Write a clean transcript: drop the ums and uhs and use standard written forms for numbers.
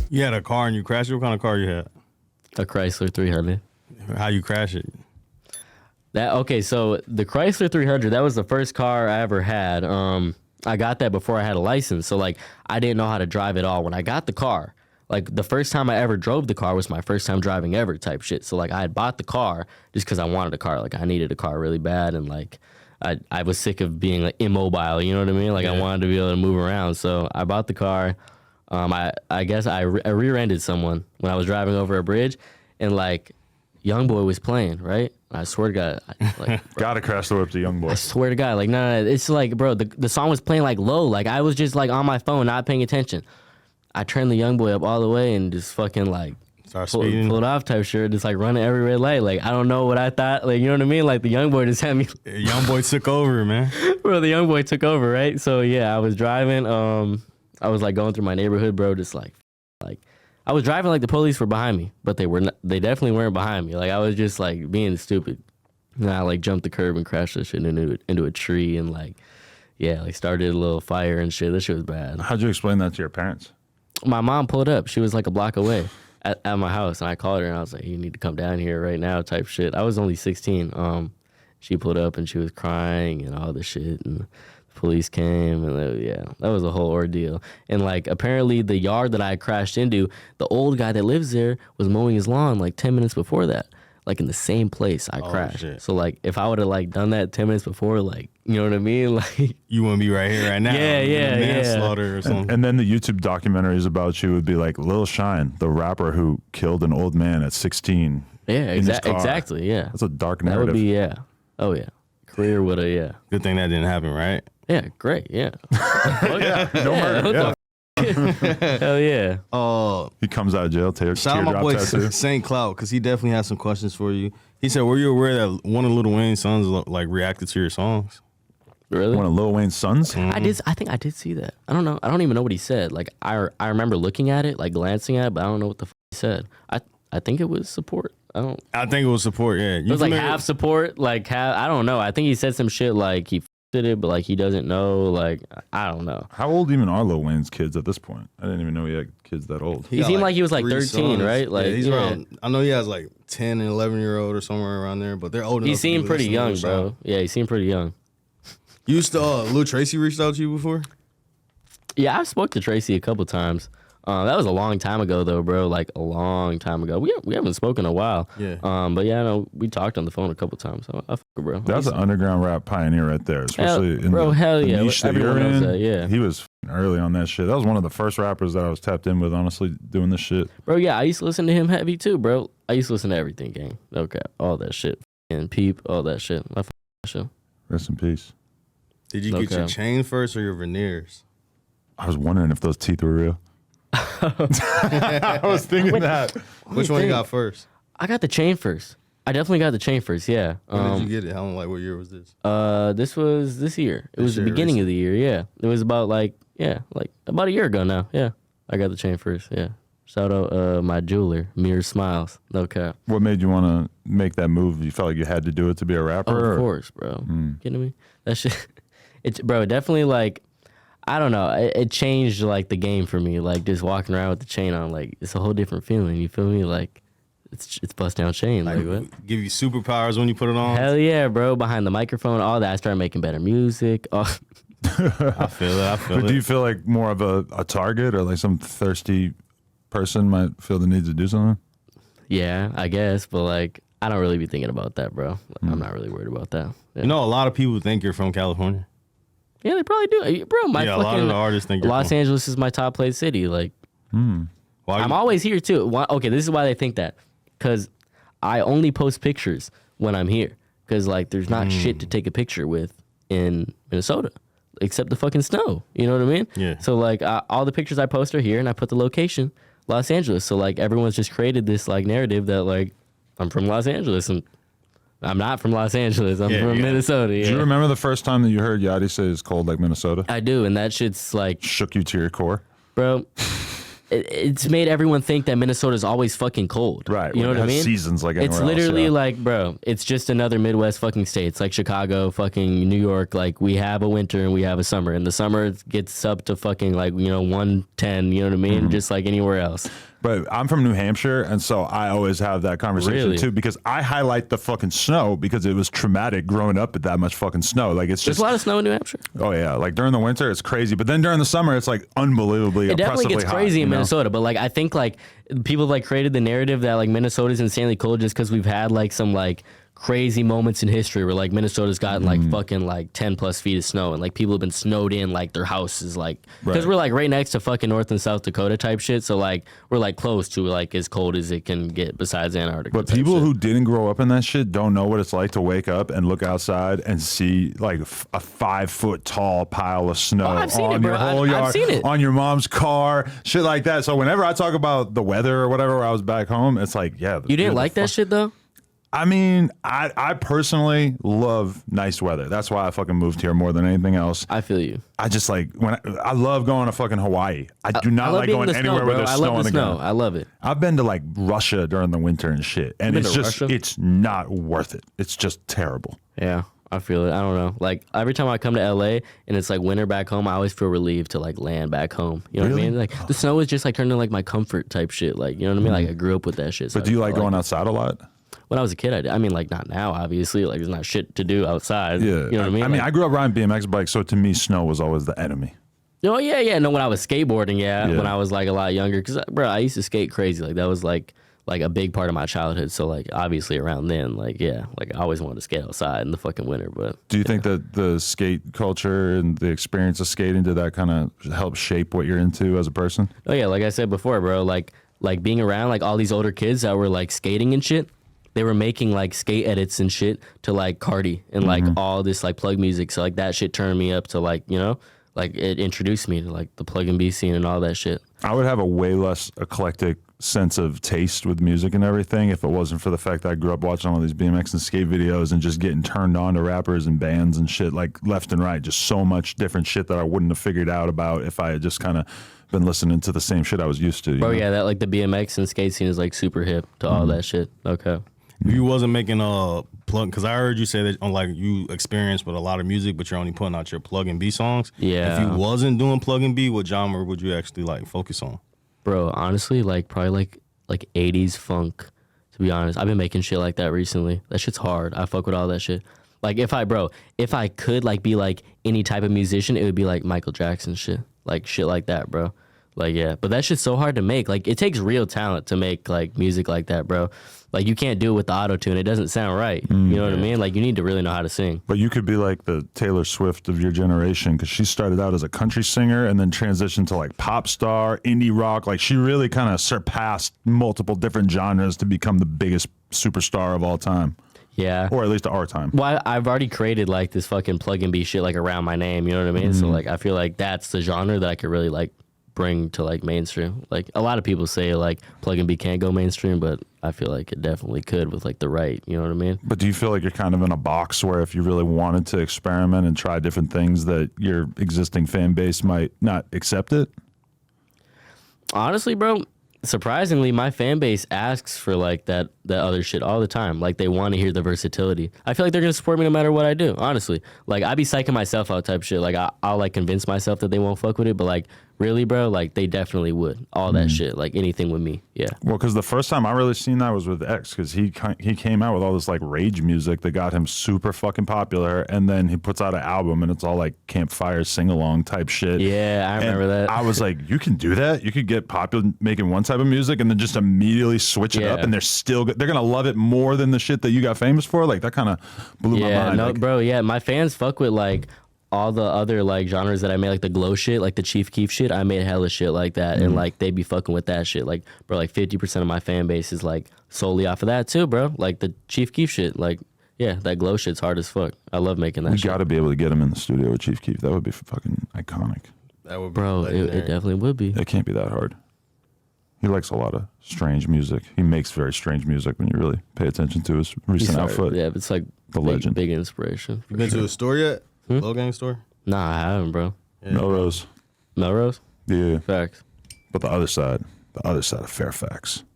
You had a car and you crashed it? What kind of car you had? A Chrysler 300. How you crash it? So the Chrysler 300, that was the first car I ever had. I got that before I had a license, so like I didn't know how to drive at all. When I got the car, like the first time I ever drove the car was my first time driving ever type shit. So like I had bought the car just because I wanted a car. Like I needed a car really bad, and like I was sick of being like immobile. You know what I mean? Like I wanted to be able to move around. So I bought the car. I guess I rear-ended someone when I was driving over a bridge, and like Youngboy was playing, right? I swear to God, like gotta crash the whip to Youngboy. I swear to God, like no, it's like, bro, the song was playing like low, like I was just like on my phone, not paying attention. I turned the Youngboy up all the way and just fucking like pulled off type shit, just like running every red light. Like I don't know what I thought, like you know what I mean? Like the Youngboy just had me. Youngboy took over, man. Bro, the Youngboy took over, right? So yeah, I was driving. I was like going through my neighborhood, bro, just like I was driving like the police were behind me, but they definitely weren't behind me. Like I was just like being stupid. And I like jumped the curb and crashed that shit into a tree and like started a little fire and shit. That shit was bad. How'd you explain that to your parents? My mom pulled up. She was like a block away at my house, and I called her and I was like, "You need to come down here right now," type shit. I was only 16. She pulled up and she was crying and all this shit, and the police came, and that was a whole ordeal. And like apparently the yard that I crashed into, the old guy that lives there was mowing his lawn like 10 minutes before that, like in the same place I crashed. Shit. So like if I would have like done that 10 minutes before, like you know what I mean, like you wouldn't be right here right now. Manslaughter or something. And then the YouTube documentaries about you would be like Lil Shine, the rapper who killed an old man at 16. Yeah, exactly. Yeah, that's a dark narrative. That would be Oh yeah, career would have Good thing that didn't happen, right? Yeah, great. Yeah. No murder. Yeah. Hell yeah. He comes out of jail. Shout out my boy Saint Cloud, because he definitely has some questions for you. He said, "Were you aware that one of Lil Wayne's sons like reacted to your songs?" Really? One of Lil Wayne's sons? Mm-hmm. I think I did see that. I don't know. I don't even know what he said. Like I remember looking at it, like glancing at it, but I don't know what the he said. I think it was support. I think it was support. Yeah. It was like half support, like half. I don't know. I think he said some shit like he did it, but like he doesn't know. Like I don't know. How old even are Lil Wayne's kids at this point? I didn't even know he had kids that old. He seemed like he was like 13, sons. Right? Like he's around. I know he has like 10 and 11-year-old or somewhere around there, but they're old enough. He seemed pretty young, bro. Yeah, he seemed pretty young. You used to Lil Tracy reached out to you before? Yeah, I spoke to Tracy a couple times. That was a long time ago, though, bro. Like a long time ago. We haven't spoken in a while. Yeah. But yeah, no, we talked on the phone a couple times. So I fuck with bro. That's an underground rap pioneer right there, especially in hell the yeah. niche that you're in. That, yeah. He was early on that shit. That was one of the first rappers that I was tapped in with, honestly, doing this shit. Bro, yeah, I used to listen to him heavy too, bro. I used to listen to everything, gang. No cap, all that shit, and Peep, all that shit. I fuck that shit. Rest in peace. Did you get your chain first or your veneers? I was wondering if those teeth were real. I was thinking that. Which one you got first? I got the chain first. I definitely got the chain first, yeah. When did you get it? How long, like, what year was this? This was this year. It was the beginning of the year, yeah. It was about like about a year ago now, yeah. I got the chain first, yeah. Shout out my jeweler, Mirror Smiles, no cap. What made you want to make that move? You felt like you had to do it to be a rapper? Oh, of course, bro. Kidding me? That shit, bro, definitely like, I don't know. It changed like the game for me. Like just walking around with the chain on, like it's a whole different feeling. You feel me? Like it's bust down chain. Like what? Give you superpowers when you put it on. Hell yeah, bro! Behind the microphone, all that. I started making better music. Oh. I feel it. But do you feel like more of a target, or like some thirsty person might feel the need to do something? Yeah, I guess. But like, I don't really be thinking about that, bro. I'm not really worried about that. Yeah. You know, a lot of people think you're from California. Yeah, they probably do, bro. A lot of the artists think Los Angeles is my top played city. Like, I'm always here too. Okay, this is why they think that, because I only post pictures when I'm here. Because like, there's not shit to take a picture with in Minnesota, except the fucking snow. You know what I mean? Yeah. So like, all the pictures I post are here, and I put the location, Los Angeles. So like, everyone's just created this like narrative that like, I'm from Los Angeles, and I'm not from Los Angeles. I'm from Minnesota. Yeah. Do you remember the first time that you heard Yachty say it's cold like Minnesota? I do, and that shit's like... Shook you to your core? Bro, it's made everyone think that Minnesota's always fucking cold. Right. You know what I mean? Seasons like it's anywhere literally else, like, bro, it's just another Midwest fucking state. It's like Chicago, fucking New York. Like, we have a winter and we have a summer. And the summer gets up to fucking, like, 110, you know what I mean? Just like anywhere else. But I'm from New Hampshire, and so I always have that conversation Really? too, because I highlight the fucking snow because it was traumatic growing up with that much fucking snow. Like, it's There's just a lot of snow in New Hampshire. oh yeah, like during the winter it's crazy, but then during the summer it's like unbelievably It definitely oppressively gets crazy hot, in you know? Minnesota, but like I think like people like created the narrative that like Minnesota's insanely cold just because we've had like some like crazy moments in history where like Minnesota's gotten like fucking like 10 plus feet of snow and like people have been snowed in like their houses like because Right. we're like right next to fucking North and South Dakota type shit, so like we're like close to like as cold as it can get besides Antarctica. But type people shit. who didn't grow up in that shit don't know what it's like to wake up and look outside and see like a 5 foot tall pile of snow I've seen on it, bro. your whole I've yard, seen it. on your mom's car, shit like that. So whenever I talk about the weather or whatever, where I was back home, it's like, yeah. You didn't like that shit though? I mean, I personally love nice weather. That's why I fucking moved here more than anything else. I feel you. I just like I love going to fucking Hawaii. I do not I love like being in going the anywhere snow, where bro. there's I snow love on the the snow. ground. I love it. I've been to like Russia during the winter and shit, and been it's to just Russia? it's not worth it. It's just terrible. Yeah, I feel it. I don't know. Like every time I come to LA and it's like winter back home, I always feel relieved to like land back home. You know what I Really? mean? Like the snow is just like turning like my comfort type shit. Like, you know what I mean? Like I grew up with that shit. So But do you like I going outside a lot? When I was a kid, I did. I mean, like not now, obviously. Like there's not shit to do outside. Yeah, You know what I mean? I mean, Like, I grew up riding BMX bikes, so to me, snow was always the enemy. oh yeah, yeah. No, when I was skateboarding, yeah. Yeah. When I was like a lot younger, because bro, I used to skate crazy. Like that was like a big part of my childhood. So like obviously around then, like yeah, like I always wanted to skate outside in the fucking winter. But Do you think that the skate culture and the experience of skating did that kind of help shape what you're into as a person? oh yeah, like I said before, bro, like being around like all these older kids that were like skating and shit. They were making like skate edits and shit to like Cardi and like all this like plug music. So like that shit turned me up to like, you know, like it introduced me to like the plug and B scene and all that shit. I would have a way less eclectic sense of taste with music and everything if it wasn't for the fact that I grew up watching all these BMX and skate videos and just getting turned on to rappers and bands and shit like left and right. Just so much different shit that I wouldn't have figured out about if I had just kind of been listening to the same shit I was used to. Bro, yeah, that like the BMX and skate scene is like super hip to all that shit. Okay. If you wasn't making a plug, because I heard you say that on like you experienced with a lot of music, but you're only putting out your plug and B songs. Yeah. If you wasn't doing plug and B, what genre would you actually like focus on? Bro, honestly, like probably like 80s funk, to be honest. I've been making shit like that recently. That shit's hard. I fuck with all that shit. Like if I could like be like any type of musician, it would be like Michael Jackson shit. Like shit like that, bro. Like yeah, but that shit's so hard to make. Like it takes real talent to make like music like that, bro. Like you can't do it with the auto tune. It doesn't sound right. You know what I mean? Like you need to really know how to sing. But you could be like the Taylor Swift of your generation because she started out as a country singer and then transitioned to like pop star, indie rock. Like she really kind of surpassed multiple different genres to become the biggest superstar of all time, Yeah. or at least of our time. Well, I've already created like this fucking plug and B shit like around my name. You know what I mean? So like I feel like that's the genre that I could really like bring to like mainstream. Like a lot of people say like plug and B can't go mainstream, but I feel like it definitely could with like the right, you know what I mean? But do you feel like you're kind of in a box where if you really wanted to experiment and try different things that your existing fan base might not accept it? Honestly, bro, surprisingly, my fan base asks for like that other shit all the time. Like they want to hear the versatility. I feel like they're gonna support me no matter what I do. Honestly, like I be psyching myself out type shit. Like I'll like convince myself that they won't fuck with it, but like really, bro, like they definitely would. All that shit, like anything with me, yeah. Well, because the first time I really seen that was with X, because he came out with all this like rage music that got him super fucking popular, and then he puts out an album and it's all like campfire sing along type shit. Yeah, I remember that. I was like, you can do that. You could get popular making one type of music and then just immediately switch it up, Yeah. and they're gonna love it more than the shit that you got famous for. Like that kind of blew my Yeah, mind. no, Like, bro, yeah, my fans fuck with like all the other like genres that I made, like the glow shit, like the Chief Keef shit. I made hella shit like that, and like they be fucking with that shit. Like, bro, like 50% of my fan base is like solely off of that too, bro. Like the Chief Keef shit, like yeah, that glow shit's hard as fuck. I love making that we shit, got to be able to get him in the studio with Chief Keef. That would be fucking iconic. That would be bro. It legendary. definitely would be. It can't be that hard. He likes a lot of strange music. He makes very strange music when you really pay attention to his recent He's output. yeah, it's like The big, legend. big inspiration. You been to a store yet? Low gang store? Nah, I haven't, bro. Melrose. Melrose, Yeah. facts. But the other side of Fairfax.